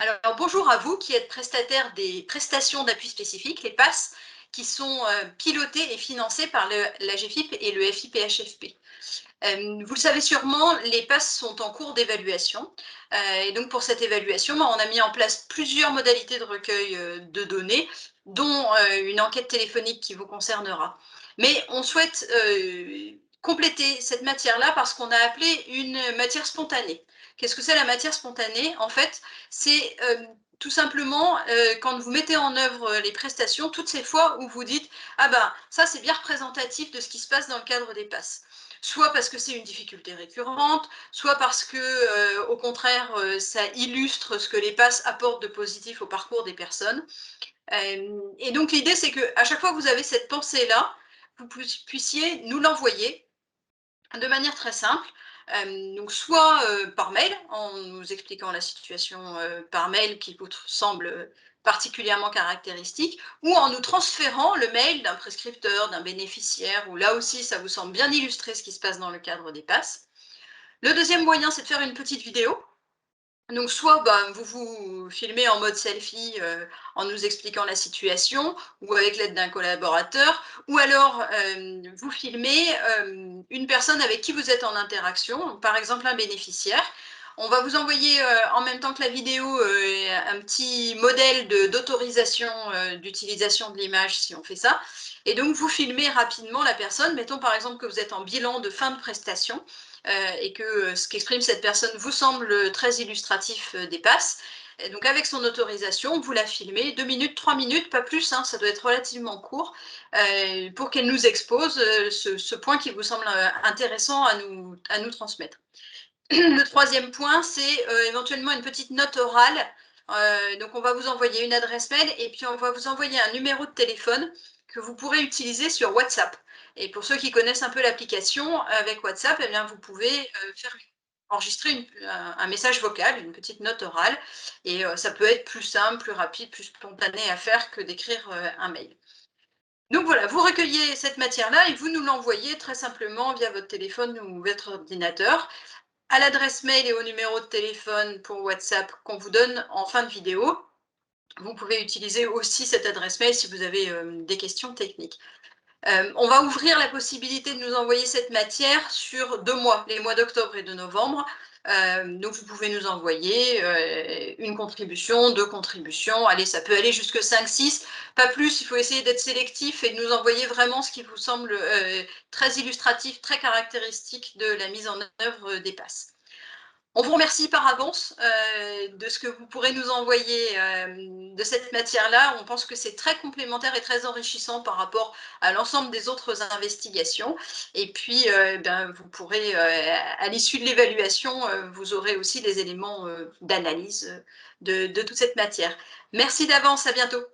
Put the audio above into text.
Alors, bonjour à vous qui êtes prestataires des prestations d'appui spécifiques, les PAS, qui sont pilotées et financées par la GFIP et le FIPHFP. Vous le savez sûrement, les PAS sont en cours d'évaluation. Et donc, pour cette évaluation, on a mis en place plusieurs modalités de recueil de données, dont une enquête téléphonique qui vous concernera. Mais on souhaite compléter cette matière-là parce qu'on a appelé une matière spontanée. Qu'est-ce que c'est la matière spontanée? En fait, c'est tout simplement quand vous mettez en œuvre les prestations, toutes ces fois où vous dites ah ben ça c'est bien représentatif de ce qui se passe dans le cadre des PAS. Soit parce que c'est une difficulté récurrente, soit parce que au contraire ça illustre ce que les PAS apportent de positif au parcours des personnes. Et donc l'idée c'est que à chaque fois que vous avez cette pensée-là, vous puissiez nous l'envoyer de manière très simple, donc soit par mail, en nous expliquant la situation par mail qui vous semble particulièrement caractéristique, ou en nous transférant le mail d'un prescripteur, d'un bénéficiaire, où là aussi ça vous semble bien illustrer ce qui se passe dans le cadre des PAS. Le deuxième moyen, c'est de faire une petite vidéo. Donc soit vous vous filmez en mode selfie en nous expliquant la situation ou avec l'aide d'un collaborateur, ou alors vous filmez une personne avec qui vous êtes en interaction, par exemple un bénéficiaire. On va vous envoyer en même temps que la vidéo un petit modèle d'autorisation d'utilisation de l'image si on fait ça. Et donc vous filmez rapidement la personne, mettons par exemple que vous êtes en bilan de fin de prestation et que ce qu'exprime cette personne vous semble très illustratif des passes. Et donc avec son autorisation, vous la filmez 2 minutes, 3 minutes, pas plus, hein, ça doit être relativement court, pour qu'elle nous expose ce point qui vous semble intéressant à nous transmettre. Le troisième point, c'est éventuellement une petite note orale. Donc on va vous envoyer une adresse mail et puis on va vous envoyer un numéro de téléphone que vous pourrez utiliser sur WhatsApp. Et pour ceux qui connaissent un peu l'application, avec WhatsApp, eh bien, vous pouvez enregistrer un message vocal, une petite note orale. Et ça peut être plus simple, plus rapide, plus spontané à faire que d'écrire un mail. Donc voilà, vous recueillez cette matière-là et vous nous l'envoyez très simplement via votre téléphone ou votre ordinateur à l'adresse mail et au numéro de téléphone pour WhatsApp qu'on vous donne en fin de vidéo. Vous pouvez utiliser aussi cette adresse mail si vous avez des questions techniques. On va ouvrir la possibilité de nous envoyer cette matière sur 2 mois, les mois d'octobre et de novembre. Donc vous pouvez nous envoyer une contribution, 2 contributions, allez, ça peut aller jusque 5, 6, pas plus, il faut essayer d'être sélectif et de nous envoyer vraiment ce qui vous semble très illustratif, très caractéristique de la mise en œuvre des passes. On vous remercie par avance de ce que vous pourrez nous envoyer de cette matière-là. On pense que c'est très complémentaire et très enrichissant par rapport à l'ensemble des autres investigations. Et puis, vous pourrez, à l'issue de l'évaluation, vous aurez aussi des éléments d'analyse de toute cette matière. Merci d'avance, à bientôt.